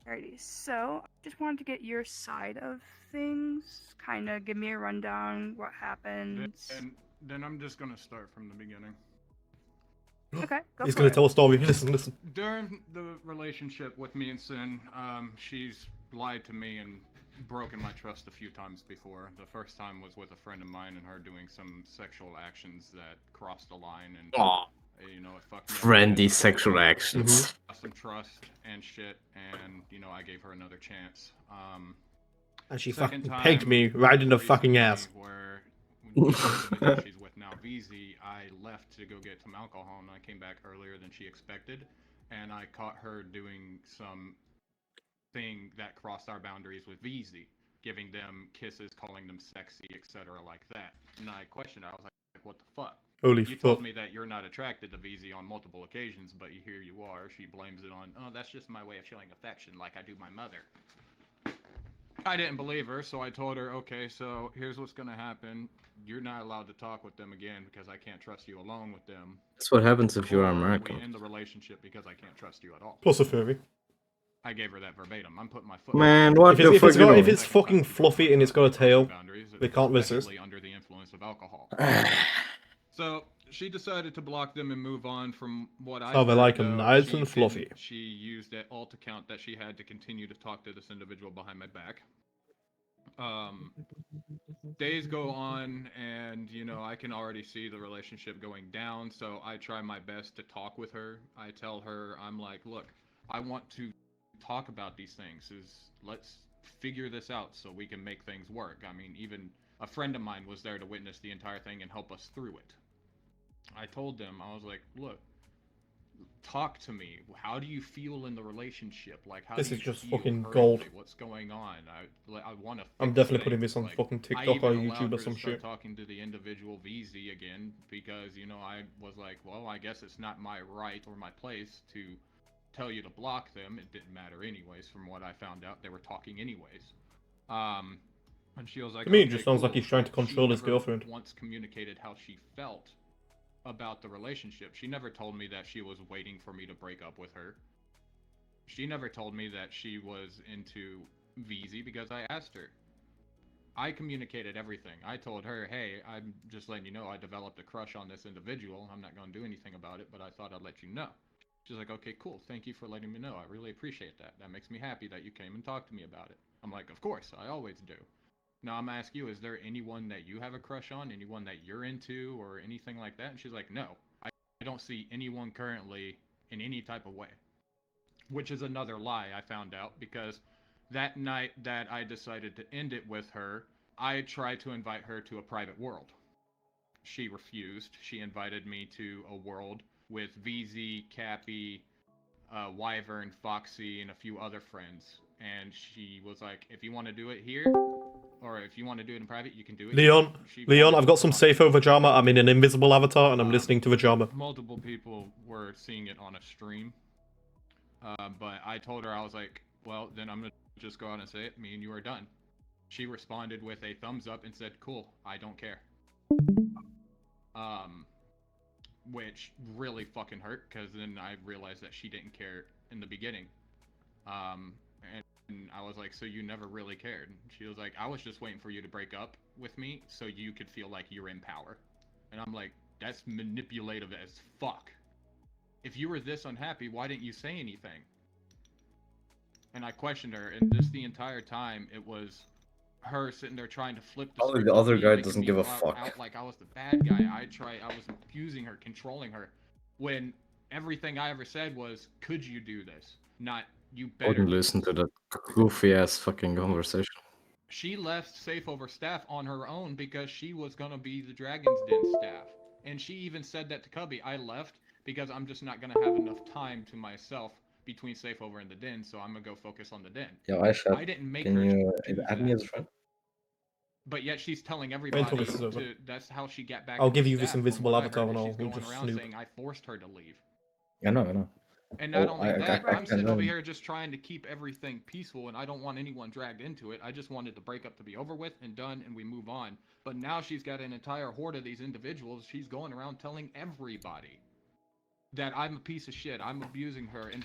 Alrighty, so I just wanted to get your side of things. Kind of give me a rundown, what happened. Then I'm just gonna start from the beginning. Okay, go He's for gonna it. tell a story. Listen. During the relationship with me and Sin, she's lied to me and broken my trust a few times before. The first time was with a friend of mine and her doing some sexual actions that crossed the line, and Aw, you know, it fucked me up. friendly sexual actions. Lost some trust and shit, and you know, I gave her another chance. And she Second fucking time, pegged me right in the fucking recently, ass. Where the individual she's with now, VZ, I left to go get some alcohol, and I came back earlier than she expected, and I caught her doing some thing that crossed our boundaries with VZ, giving them kisses, calling them sexy, etc., like that. And I questioned her. I was like, "What the fuck? Holy You fuck. told me that you're not attracted to VZ on multiple occasions, but here you are." She blames it on, "Oh, that's just my way of showing affection, like I do my mother." I didn't believe her, so I told her, "Okay, so here's what's gonna happen. You're not allowed to talk with them again because I can't trust you alone with them. That's what happens if you're Or American. we end the relationship because I can't trust you at all." Plus a furry. I gave her that verbatim. I'm putting my foot. Man, what the If fuck it's, you if doing? it's fucking fluffy and it's got a tail, they can't resist. Especially under the influence of alcohol. So she decided to block them and move on. From what I How they heard, like 'em, though, nice she and fluffy. didn't- She used that alt account that she had to continue to talk to this individual behind my back. Days go on, and you know, I can already see the relationship going down, so I try my best to talk with her. I tell her, I'm like, "Look, I want to talk about these things. Let's figure this out so we can make things work." I mean, even a friend of mine was there to witness the entire thing and help us through it. I told them, I was like, "Look, talk to me. How do you feel in the relationship? Like, how This do you is just feel fucking currently? gold. What's going on? I want to. I'm definitely putting things. this on Like, fucking I TikTok or even allowed YouTube her or some to start shit. talking to the individual VZ again because you know I was like, well, I guess it's not my right or my place to tell you to block them. It didn't matter anyways. From what I found out, they were talking anyways. And she was like, To me, it "Okay, just sounds cool." like he's trying to But control she his never girlfriend. once communicated how she felt about the relationship. She never told me that she was waiting for me to break up with her. She never told me that she was into VZ because I asked her. I communicated everything. I told her, "Hey, I'm just letting you know I developed a crush on this individual. I'm not going to do anything about it, but I thought I'd let you know." She's like, "Okay, cool. Thank you for letting me know. I really appreciate that. That makes me happy that you came and talked to me about it." I'm like, "Of course, I always do." Now I'm asking you, is there anyone that you have a crush on, anyone that you're into, or anything like that? And she's like, "No, I don't see anyone currently in any type of way." Which is another lie I found out because that night that I decided to end it with her, I tried to invite her to a private world. She refused. She invited me to a world with VZ, Cappy, Wyvern, Foxy, and a few other friends. And she was like, "If you want to do it here, or if you want to do it in private, you can do it." Leon, I've got some safe over Jama. I'm in an invisible avatar and I'm listening to Vajama. Multiple people were seeing it on a stream. But I told her, I was like, "Well, then I'm going to just go out and say it. Me and you are done." She responded with a thumbs up and said, "Cool, I don't care." Which really fucking hurt because then I realized that she didn't care in the beginning. And I was like, "So you never really cared?" And she was like, "I was just waiting for you to break up with me so you could feel like you're in power." And I'm like, "That's manipulative as fuck. If you were this unhappy, why didn't you say anything?" And I questioned her, and this the entire time it was her sitting there trying to flip the Probably script. the other me, guy making doesn't me give a go fuck. out like I was the bad guy. I was abusing her, controlling her, when everything I ever said was, "Could you do this?" Not, "You I better wouldn't do listen this." to that goofy ass fucking conversation. She left Safe Over staff on her own because she was gonna be the Dragon's Den staff. And she even said that to Cubby. "I left because I'm just not gonna have enough time to myself between Safe Over and the Den, so I'm gonna go focus on the Den." Yeah, Aisha, I didn't make can her you do add me that. as a friend? But yet she's telling Wait everybody until this is over. that's how she got back I'll into give you staff. this From invisible what I avatar heard, and is I'll she's we'll going just around snoop. saying I forced her to leave. I know. And not Oh, only that, I I'm sitting can, over here just trying to keep everything peaceful, and I don't want anyone dragged into it. I just wanted the breakup to be over with and done, and we move on. But now she's got an entire horde of these individuals. She's going around telling everybody that I'm a piece of shit. I'm abusing her in